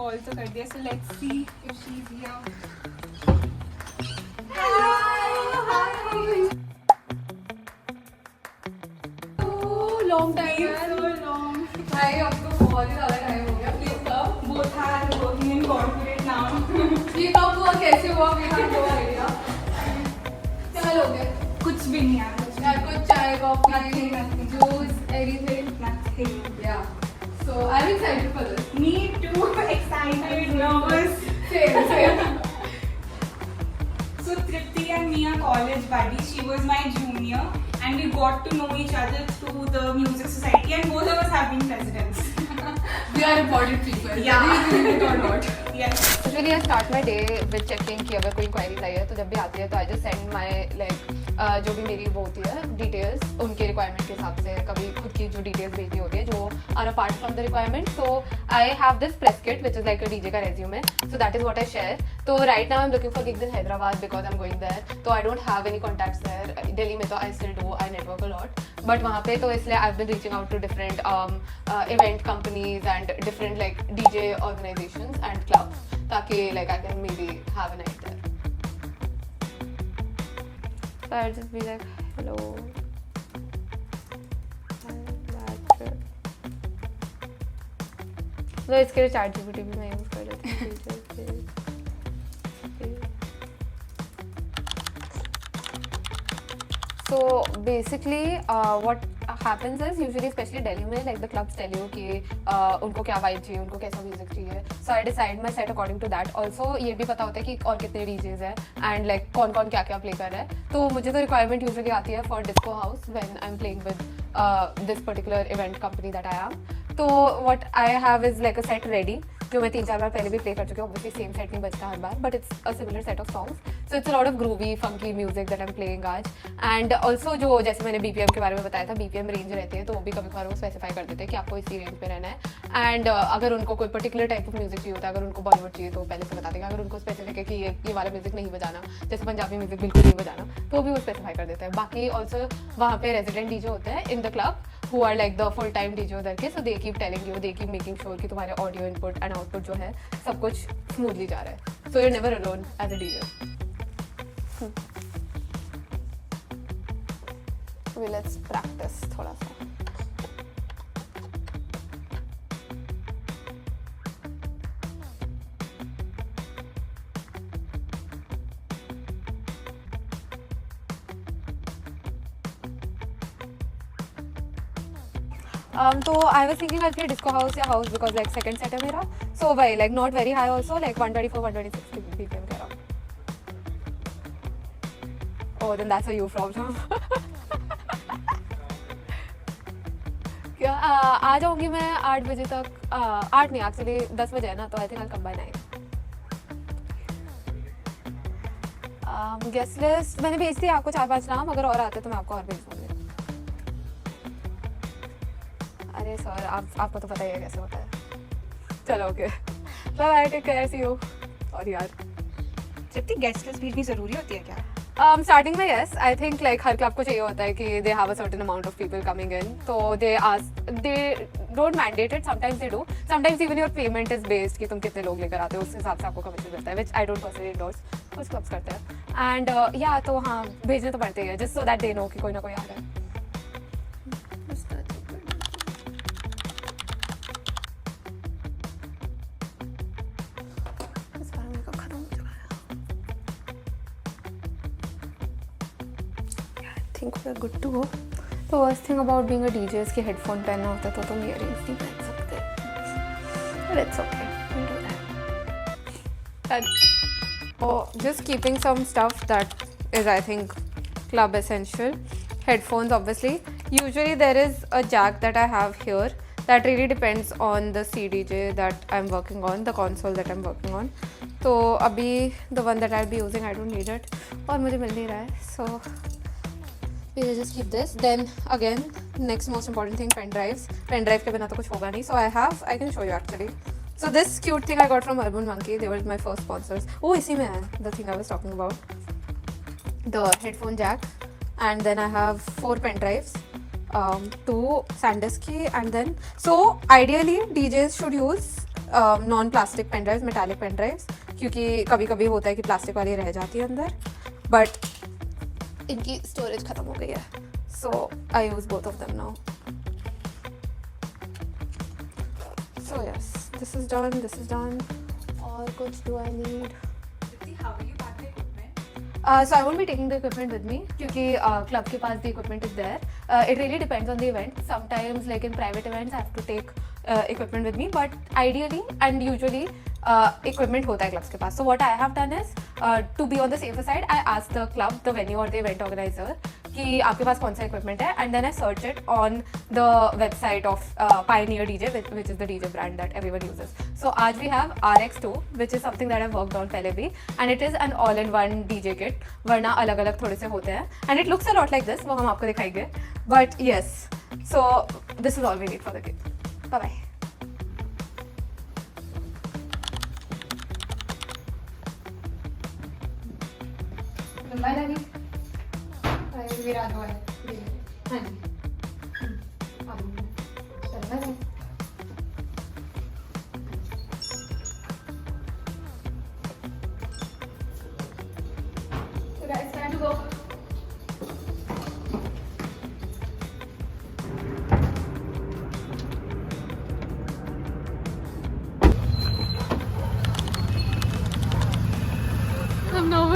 Call तो कर दिया, so let's see if she's here. Long time. So long. भाई अब तो बहुत ही ज़्यादा टाइम हो गया. Please come. Both are working in corporate now. ये कब हुआ, कैसे हुआ, we have no idea. क्या लोगे? कुछ भी नहीं यार. यार कुछ चाय, coffee, Nothing. juice, anything. Nothing. Yeah. So I'm excited for this. Me too. Excited, nervous. Same. So Tripti and me are college buddies. She was my junior, and we got to know each other through the music society, and both of us have been presidents. We are important people. Yeah. Whether you believe it or not. Yes. Usually I start my day with checking कि अगर कोई inquiries आई है तो जब भी आती है तो I just send my like जो भी मेरी वो होती है details उनके requirement के हिसाब से कभी खुद की जो details भेजनी होती है जो are apart from the requirement. So I have this press kit which is like a DJ का resume, so that is what I share. So right now I'm looking for gigs in Hyderabad because I'm going there. So I don't have any contacts there. Delhi में तो I still do, I network a lot. But वहाँ पे तो इसलिए I've been reaching out to different event companies and different like DJ organizations and clubs ताकि like I can maybe have a night there. So I'll just be like, hello. That's it. तो इसके लिए ChatGPT भी मैं use कर लेती हूँ. So basically, what happens is usually, especially Delhi में, like the clubs tell you कि उनको क्या vibe चाहिए, उनको कैसा music चाहिए. So I decide my set according to that. Also ये भी पता होता है कि और कितने DJs हैं and like कौन-कौन क्या-क्या play कर रहा है. तो मुझे तो requirement usually आती है for disco house when I'm playing with this particular event company that I am. तो what I have is like a set ready जो मैं 3-4 बार पहले भी प्ले कर चुकी हूँ. Obviously सेम सेट नहीं बजता हर बार, but it's a similar set of songs. So it's a lot of groovy, funky music that I'm playing आज. And also जो जैसे मैंने BPM के बारे में बताया था, BPM रेंज रहती है तो वो भी कभी कभार वो स्पेसिफाई कर देते हैं कि आपको इसी रेंज पे रहना है. एंड अगर उनको कोई पर्टिकुलर टाइप ऑफ म्यूजिक चाहिए होता है, अगर उनको बॉलीवुड चाहिए तो पहले से बता देंगे. अगर उनको स्पेसिफिक है कि ये वाला म्यूजिक नहीं बजाना, जैसे पंजाबी म्यूजिक बिल्कुल नहीं बजाना, तो भी वो स्पेसिफाई कर देते हैं. बाकी ऑल्सो वहाँ पे रेजिडेंट डीजे होते हैं in the club who are like the full time DJ उधर के, so they keep telling you, they keep making sure कि तुम्हारे audio input and output जो है सब कुछ smoothly जा रहा है. So you're never alone as a DJ. Okay, let's practice थोड़ा सा. तो I was thinking I'll play disco house या house because like second set है मेरा. So भाई like not very high also, like 124-126 BPM कह रहा हूँ. Oh then that's a you problem. क्या आ जाऊँगी मैं 8 बजे तक. 8 नहीं एक्चुअली 10 बजे है ना, तो I think I'll come by 9. Guest list मैंने भेज दी आपको 4-5 नाम, अगर और आते तो मैं आपको और भेज दूँगी. अरे सर आपको तो पता ही है कैसे होता है. चलो okay bye, take care, see you. और यार जितनी गेस्ट लिस्ट भी इतनी जरूरी होती है क्या? स्टार्टिंग में यस, आई थिंक लाइक हर क्लब को चाहिए होता है कि they have a certain amount of people coming in, तो they don't mandate it. Sometimes they do, sometimes even your payment is based कि तुम कितने लोग लेकर आते हो, उस हिसाब से आपको कमीशन मिलता है, विच आई डोंट पर्सनली एंडोर्स. कुछ क्लब्स करते हैं एंड या तो हाँ भेजने तो पड़ते हैं just so that they know कि कोई ना कोई आ रहा है. think we're good to go. The worst thing about being a DJ is कि हेडफोन पहनना होता है तो तुम ईयरिंग्स नहीं पहन सकते. But it's okay, we'll do that. And oh, just keeping some stuff that is I think club essential. Headphones obviously. Usually there is a jack that I have here. That really depends on the CDJ that I'm working on, the console that I'm working on. तो अभी the one that I'll be using I don't need it और मुझे मिल नहीं रहा है, so we'll just keep this. Then again, next most important thing, pen drives. Pen drive के बिना तो कुछ होगा नहीं. So I can show you actually. So this cute thing I got from Urban Monkey. They were my first sponsors. Oh, इसी में है the thing I was talking about. The headphone jack, and then I have 4 pen drives, 2 SanDisk key, and then so ideally DJs should use non plastic pen drives, metallic pen drives, क्योंकि कभी कभी होता है कि plastic वाली रह जाती है अंदर, बट इनकी स्टोरेज ख़त्म हो गई है, so I use both of them now. So yes, this is done. और कुछ do I need? How will you pack the equipment? So I won't be taking the equipment with me क्योंकि club के पास the equipment is there. It really depends on the event. Sometimes like in private events I have to take equipment with me, but ideally and usually equipment होता है clubs के पास. So what I have done is to be on the safer side, I asked the club, the venue or the event organizer कि आपके पास कौन सा equipment है, and then I search it on the website of Pioneer DJ, which is the DJ brand that everyone uses. So आज we have RX2, which is something that I've worked on पहले भी, and it is an all-in-one DJ kit. वरना अलग-अलग थोड़े से होते हैं, and it looks a lot like this. वो हम आपको दिखाएंगे. But yes, so this is all we need for the kit. Bye bye. लंबाई लगी विराट हुआ है. हाँ जी. चलना है. So guys, time to go. I'm nervous.